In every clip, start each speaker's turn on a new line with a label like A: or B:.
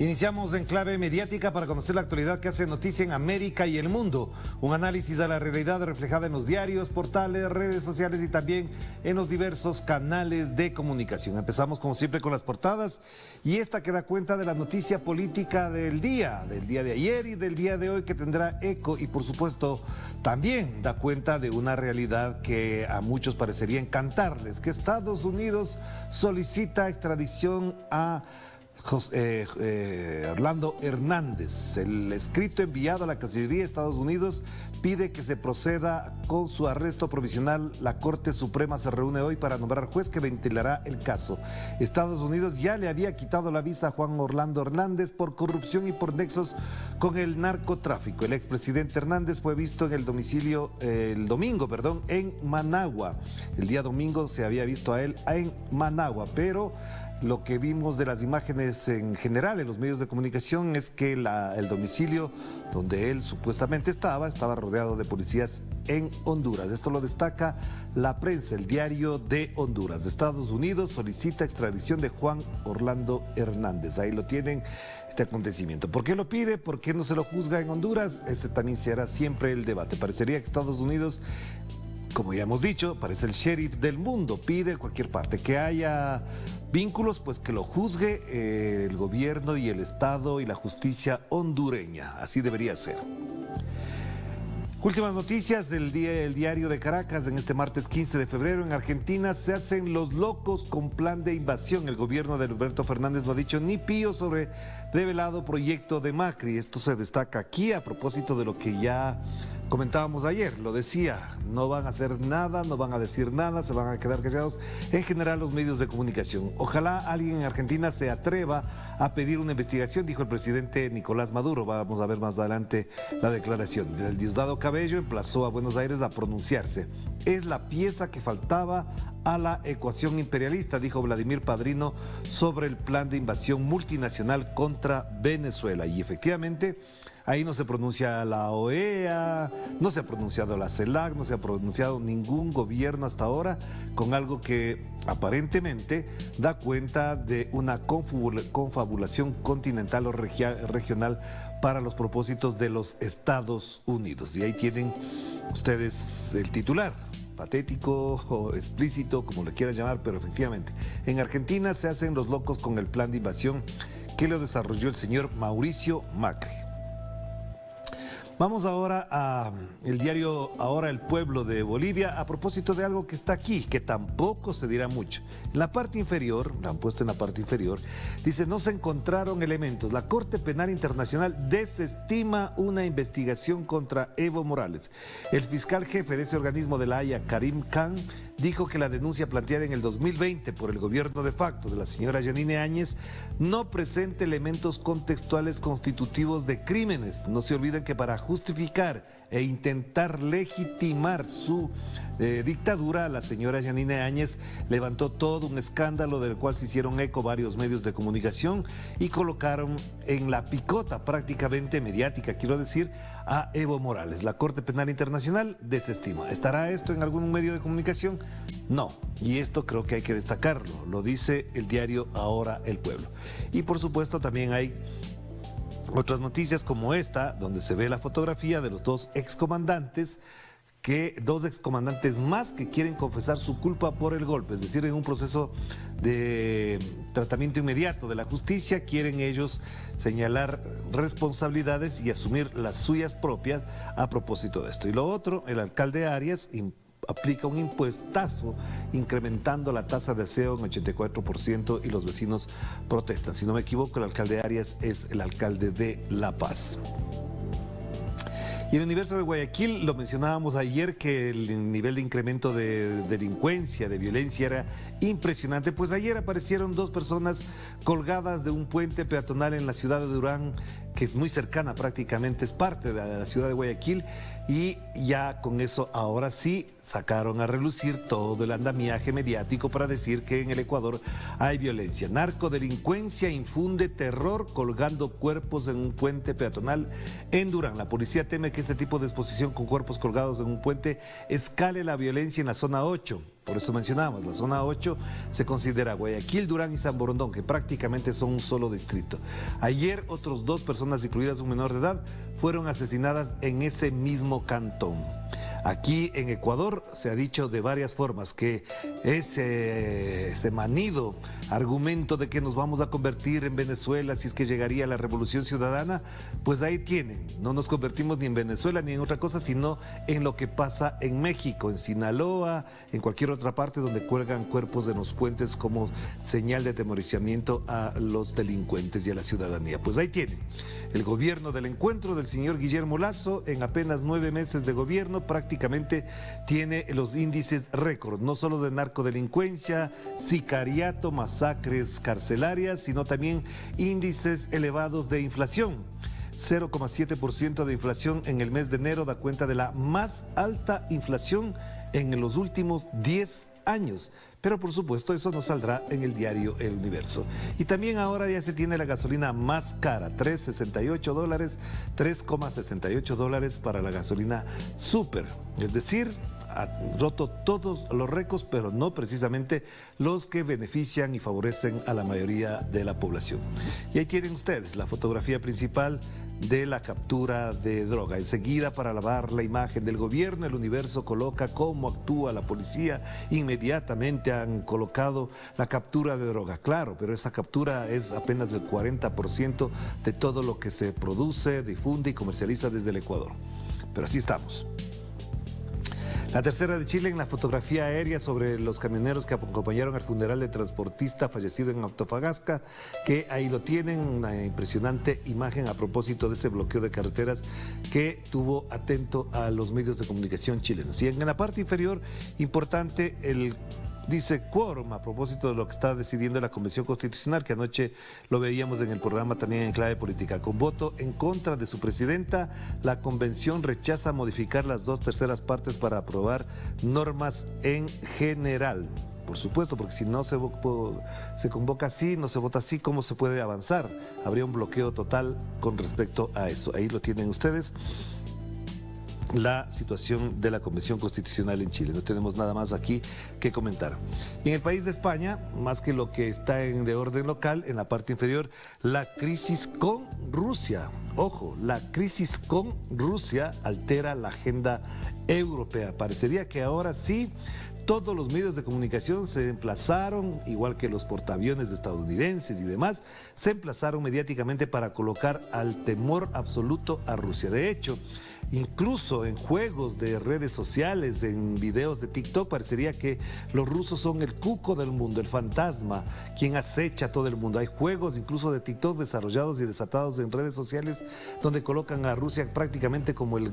A: Iniciamos en clave mediática para conocer la actualidad que hace noticia en América y el mundo. Un análisis de la realidad reflejada en los diarios, portales, redes sociales y también en los diversos canales de comunicación. Empezamos como siempre con las portadas y esta que da cuenta de la noticia política del día de ayer y del día de hoy, que tendrá eco y por supuesto también da cuenta de una realidad que a muchos parecería encantarles, que Estados Unidos solicita extradición a Orlando Hernández. El escrito enviado a la Cancillería de Estados Unidos pide que se proceda con su arresto provisional. La Corte Suprema se reúne hoy para nombrar juez que ventilará el caso. Estados Unidos ya le había quitado la visa a Juan Orlando Hernández por corrupción y por nexos con el narcotráfico. El expresidente Hernández fue visto en el domicilio el domingo, en Managua. El día domingo se había visto a él en Managua, pero lo que vimos de las imágenes en general en los medios de comunicación es que el domicilio donde él supuestamente estaba rodeado de policías en Honduras. Esto lo destaca la prensa, el Diario de Honduras. Estados Unidos solicita extradición de Juan Orlando Hernández. Ahí lo tienen, este acontecimiento. ¿Por qué lo pide? ¿Por qué no se lo juzga en Honduras? Ese también será siempre el debate. Parecería que Estados Unidos, como ya hemos dicho, parece el sheriff del mundo, pide cualquier parte que haya vínculos, pues que lo juzgue el gobierno y el Estado y la justicia hondureña. Así debería ser. Últimas noticias del Diario de Caracas en este martes 15 de febrero. En Argentina se hacen los locos con plan de invasión. El gobierno de Alberto Fernández no ha dicho ni pío sobre revelado proyecto de Macri. Esto se destaca aquí a propósito de lo que ya comentábamos ayer. Lo decía, no van a hacer nada, no van a decir nada, se van a quedar callados en general los medios de comunicación. Ojalá alguien en Argentina se atreva a pedir una investigación, dijo el presidente Nicolás Maduro. Vamos a ver más adelante la declaración. El Diosdado Cabello emplazó a Buenos Aires a pronunciarse. Es la pieza que faltaba a la ecuación imperialista, dijo Vladimir Padrino sobre el plan de invasión multinacional contra Venezuela. Y efectivamente, ahí no se pronuncia la OEA, no se ha pronunciado la CELAC, no se ha pronunciado ningún gobierno hasta ahora con algo que aparentemente da cuenta de una confabulación continental o regional para los propósitos de los Estados Unidos. Y ahí tienen ustedes el titular, patético o explícito, como le quieran llamar, pero efectivamente, en Argentina se hacen los locos con el plan de invasión que lo desarrolló el señor Mauricio Macri. Vamos ahora a el diario Ahora El Pueblo de Bolivia, a propósito de algo que está aquí, que tampoco se dirá mucho. En la parte inferior, la han puesto en la parte inferior, dice: no se encontraron elementos. La Corte Penal Internacional desestima una investigación contra Evo Morales. El fiscal jefe de ese organismo de La Haya, Karim Khan, dijo que la denuncia planteada en el 2020 por el gobierno de facto de la señora Yanine Áñez no presenta elementos contextuales constitutivos de crímenes. No se olviden que para justificar e intentar legitimar su dictadura, la señora Yanine Áñez levantó todo un escándalo del cual se hicieron eco varios medios de comunicación y colocaron en la picota prácticamente mediática, quiero decir, a Evo Morales. La Corte Penal Internacional desestima. ¿Estará esto en algún medio de comunicación? No, y esto creo que hay que destacarlo, lo dice el diario Ahora El Pueblo. Y por supuesto también hay otras noticias como esta, donde se ve la fotografía de los dos excomandantes más que quieren confesar su culpa por el golpe, es decir, en un proceso de tratamiento inmediato de la justicia, quieren ellos señalar responsabilidades y asumir las suyas propias a propósito de esto. Y lo otro, el alcalde Arias aplica un impuestazo incrementando la tasa de aseo en 84% y los vecinos protestan. Si no me equivoco, el alcalde Arias es el alcalde de La Paz. Y en el universo de Guayaquil, lo mencionábamos ayer, que el nivel de incremento de delincuencia, de violencia era impresionante. Pues ayer aparecieron dos personas colgadas de un puente peatonal en la ciudad de Durán, que es muy cercana, prácticamente es parte de la ciudad de Guayaquil, y ya con eso ahora sí sacaron a relucir todo el andamiaje mediático para decir que en el Ecuador hay violencia. Narcodelincuencia infunde terror colgando cuerpos en un puente peatonal en Durán. La policía teme que este tipo de exposición con cuerpos colgados en un puente escale la violencia en la zona 8. Por eso mencionamos, la zona 8 se considera Guayaquil, Durán y San Borondón, que prácticamente son un solo distrito. Ayer otros 2 personas, incluidas un menor de edad, fueron asesinadas en ese mismo cantón. Aquí en Ecuador se ha dicho de varias formas que ese manido argumento de que nos vamos a convertir en Venezuela si es que llegaría la revolución ciudadana, pues ahí tienen, no nos convertimos ni en Venezuela ni en otra cosa, sino en lo que pasa en México, en Sinaloa, en cualquier otra parte donde cuelgan cuerpos de los puentes como señal de atemorizamiento a los delincuentes y a la ciudadanía. Pues ahí tienen, el gobierno del encuentro del señor Guillermo Lasso en apenas 9 meses de gobierno prácticamente tiene los índices récord, no solo de narcodelincuencia, sicariato, masacres carcelarias, sino también índices elevados de inflación. 0,7% de inflación en el mes de enero da cuenta de la más alta inflación en los últimos 10 años. Pero por supuesto eso no saldrá en el diario El Universo. Y también ahora ya se tiene la gasolina más cara, $3.68, $3,68 para la gasolina super. Es decir, ha roto todos los récords, pero no precisamente los que benefician y favorecen a la mayoría de la población. Y ahí tienen ustedes la fotografía principal de la captura de droga. Enseguida, para lavar la imagen del gobierno, El Universo coloca cómo actúa la policía. Inmediatamente han colocado la captura de droga. Claro, pero esa captura es apenas del 40% de todo lo que se produce, difunde y comercializa desde el Ecuador. Pero así estamos. La tercera de Chile en la fotografía aérea sobre los camioneros que acompañaron al funeral de transportista fallecido en Antofagasta, que ahí lo tienen, una impresionante imagen a propósito de ese bloqueo de carreteras que tuvo atento a los medios de comunicación chilenos. Y en la parte inferior, importante, dice quórum a propósito de lo que está decidiendo la Convención Constitucional, que anoche lo veíamos en el programa también en Clave Política. Con voto en contra de su presidenta, la Convención rechaza modificar las 2/3 partes para aprobar normas en general. Por supuesto, porque si no se convoca así, no se vota así, ¿cómo se puede avanzar? Habría un bloqueo total con respecto a eso. Ahí lo tienen ustedes. La situación de la Convención Constitucional en Chile. No tenemos nada más aquí que comentar. Y en el país de España, más que lo que está de orden local, en la parte inferior, la crisis con Rusia. Ojo, la crisis con Rusia altera la agenda europea. Parecería que ahora sí todos los medios de comunicación se emplazaron, igual que los portaaviones estadounidenses y demás, se emplazaron mediáticamente para colocar al temor absoluto a Rusia. De hecho, incluso en juegos de redes sociales, en videos de TikTok, parecería que los rusos son el cuco del mundo, el fantasma, quien acecha a todo el mundo. Hay juegos incluso de TikTok desarrollados y desatados en redes sociales donde colocan a Rusia prácticamente como el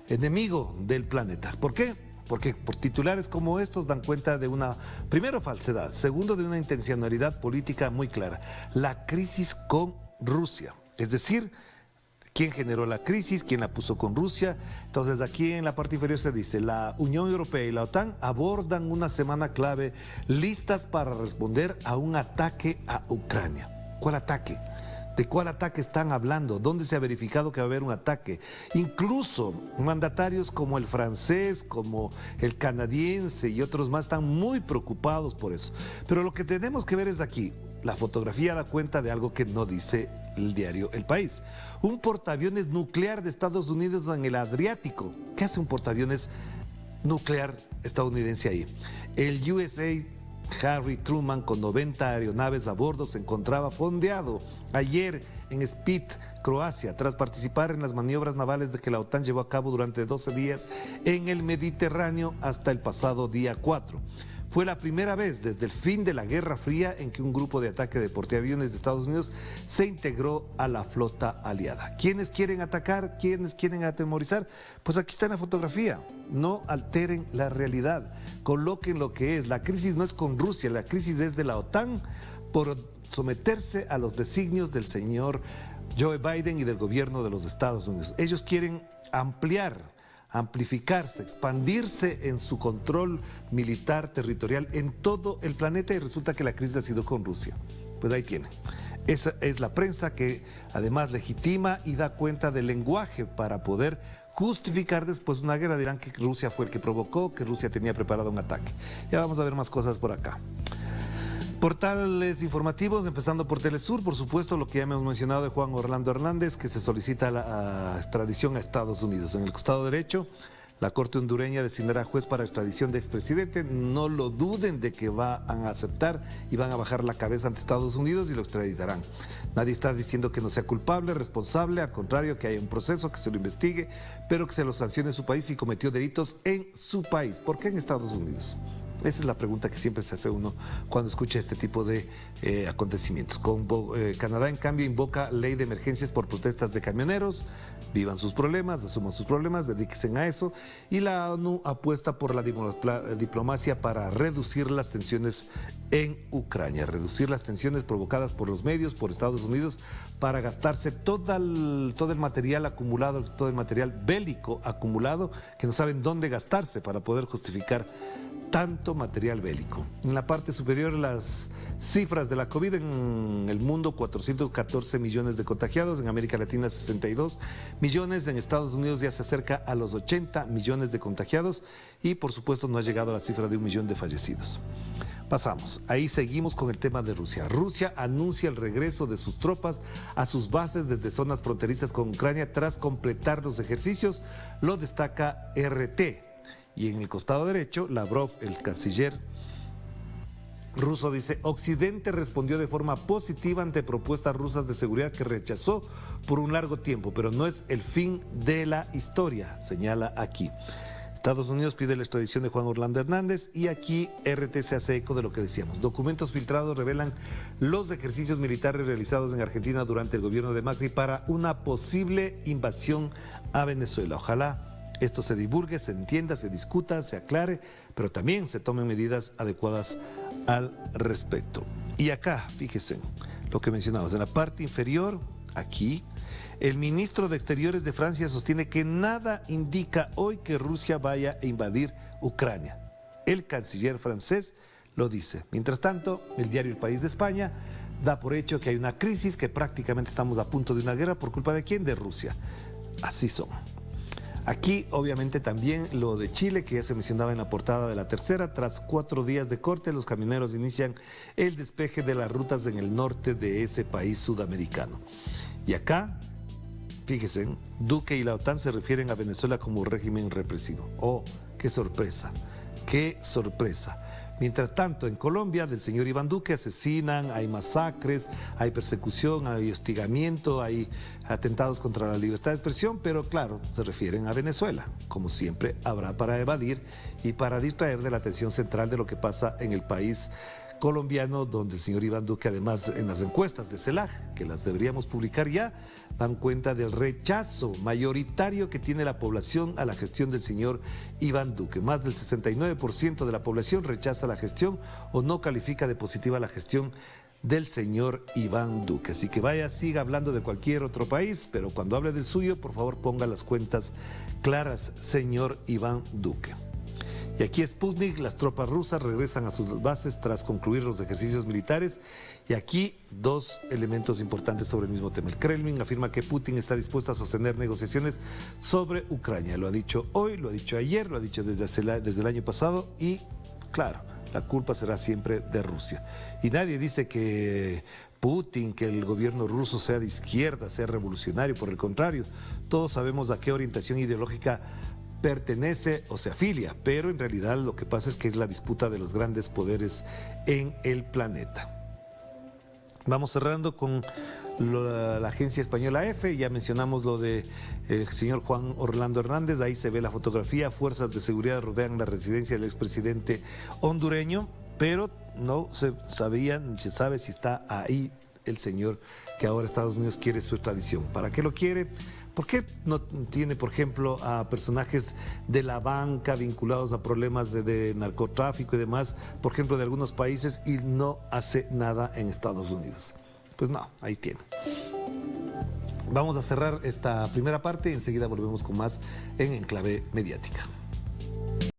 A: enemigo del planeta. ¿Por qué? Porque por titulares como estos dan cuenta de una, primero, falsedad, segundo, de una intencionalidad política muy clara. La crisis con Rusia, es decir, ¿quién generó la crisis? ¿Quién la puso con Rusia? Entonces aquí en la parte inferior se dice, la Unión Europea y la OTAN abordan una semana clave listas para responder a un ataque a Ucrania. ¿Cuál ataque? ¿De cuál ataque están hablando? ¿Dónde se ha verificado que va a haber un ataque? Incluso mandatarios como el francés, como el canadiense y otros más están muy preocupados por eso. Pero lo que tenemos que ver es aquí. La fotografía da cuenta de algo que no dice el diario El País. Un portaaviones nuclear de Estados Unidos en el Adriático. ¿Qué hace un portaaviones nuclear estadounidense ahí? El USA Harry Truman, con 90 aeronaves a bordo, se encontraba fondeado ayer en Split, Croacia, tras participar en las maniobras navales de que la OTAN llevó a cabo durante 12 días en el Mediterráneo hasta el pasado día 4. Fue la primera vez desde el fin de la Guerra Fría en que un grupo de ataque de portaaviones de Estados Unidos se integró a la flota aliada. ¿Quiénes quieren atacar? ¿Quiénes quieren atemorizar? Pues aquí está en la fotografía. No alteren la realidad. Coloquen lo que es. La crisis no es con Rusia, la crisis es de la OTAN por someterse a los designios del señor Joe Biden y del gobierno de los Estados Unidos. Ellos quieren amplificarse, expandirse en su control militar territorial en todo el planeta, y resulta que la crisis ha sido con Rusia. Pues ahí tienen. Esa es la prensa que además legitima y da cuenta del lenguaje para poder justificar después una guerra. Dirán que Rusia fue el que provocó, que Rusia tenía preparado un ataque. Ya vamos a ver más cosas por acá. Portales informativos, empezando por Telesur, por supuesto, lo que ya hemos mencionado de Juan Orlando Hernández, que se solicita la extradición a Estados Unidos. En el costado derecho, la Corte hondureña designará juez para extradición de expresidente. No lo duden de que van a aceptar y van a bajar la cabeza ante Estados Unidos y lo extraditarán. Nadie está diciendo que no sea culpable, responsable, al contrario, que haya un proceso, que se lo investigue, pero que se lo sancione su país si cometió delitos en su país. ¿Por qué en Estados Unidos? Esa es la pregunta que siempre se hace uno cuando escucha este tipo de acontecimientos. Canadá, en cambio, invoca ley de emergencias por protestas de camioneros. Vivan sus problemas, asuman sus problemas, dedíquense a eso. Y la ONU apuesta por la diplomacia para reducir las tensiones en Ucrania, reducir las tensiones provocadas por los medios, por Estados Unidos, para gastarse todo el material acumulado, todo el material bélico acumulado, que no saben dónde gastarse para poder justificar tanto material bélico. En la parte superior, las cifras de la COVID en el mundo: 414 millones de contagiados, en América Latina 62 millones, en Estados Unidos ya se acerca a los 80 millones de contagiados y por supuesto no ha llegado a la cifra de 1 millón de fallecidos. Pasamos, ahí seguimos con el tema de Rusia. Rusia anuncia el regreso de sus tropas a sus bases desde zonas fronterizas con Ucrania tras completar los ejercicios, lo destaca RT. Y en el costado derecho, Lavrov, el canciller ruso, dice: Occidente respondió de forma positiva ante propuestas rusas de seguridad que rechazó por un largo tiempo, pero no es el fin de la historia, señala aquí. Estados Unidos pide la extradición de Juan Orlando Hernández y aquí RT se hace eco de lo que decíamos. Documentos filtrados revelan los ejercicios militares realizados en Argentina durante el gobierno de Macri para una posible invasión a Venezuela. Ojalá esto se divulgue, se entienda, se discuta, se aclare, pero también se tomen medidas adecuadas al respecto. Y acá, fíjense lo que mencionamos, en la parte inferior, aquí, el ministro de Exteriores de Francia sostiene que nada indica hoy que Rusia vaya a invadir Ucrania. El canciller francés lo dice. Mientras tanto, el diario El País de España da por hecho que hay una crisis, que prácticamente estamos a punto de una guerra. ¿Por culpa de quién? De Rusia. Así son. Aquí, obviamente, también lo de Chile, que ya se mencionaba en la portada de La Tercera. Tras 4 días de corte, los camioneros inician el despeje de las rutas en el norte de ese país sudamericano. Y acá, fíjense, Duque y la OTAN se refieren a Venezuela como régimen represivo. ¡Oh, qué sorpresa! ¡Qué sorpresa! Mientras tanto, en Colombia, del señor Iván Duque, asesinan, hay masacres, hay persecución, hay hostigamiento, hay atentados contra la libertad de expresión, pero claro, se refieren a Venezuela. Como siempre, habrá para evadir y para distraer de la atención central de lo que pasa en el país colombiano, donde el señor Iván Duque, además, en las encuestas de CELAC, que las deberíamos publicar ya, dan cuenta del rechazo mayoritario que tiene la población a la gestión del señor Iván Duque. Más del 69% de la población rechaza la gestión o no califica de positiva la gestión del señor Iván Duque. Así que vaya, siga hablando de cualquier otro país, pero cuando hable del suyo, por favor, ponga las cuentas claras, señor Iván Duque. Y aquí Sputnik, las tropas rusas regresan a sus bases tras concluir los ejercicios militares. Y aquí 2 elementos importantes sobre el mismo tema. El Kremlin afirma que Putin está dispuesto a sostener negociaciones sobre Ucrania. Lo ha dicho hoy, lo ha dicho ayer, lo ha dicho desde el año pasado y, claro, la culpa será siempre de Rusia. Y nadie dice que Putin, que el gobierno ruso sea de izquierda, sea revolucionario. Por el contrario, todos sabemos a qué orientación ideológica pertenece o se afilia, pero en realidad lo que pasa es que es la disputa de los grandes poderes en el planeta. Vamos cerrando con la agencia española EFE. Ya mencionamos lo de el señor Juan Orlando Hernández. Ahí se ve la fotografía. Fuerzas de seguridad rodean la residencia del expresidente hondureño, pero no se sabía ni se sabe si está ahí el señor que ahora Estados Unidos quiere su extradición. ¿Para qué lo quiere? ¿Por qué no tiene, por ejemplo, a personajes de la banca vinculados a problemas de narcotráfico y demás, por ejemplo, de algunos países, y no hace nada en Estados Unidos? Pues no, ahí tiene. Vamos a cerrar esta primera parte y enseguida volvemos con más en Enclave Mediática.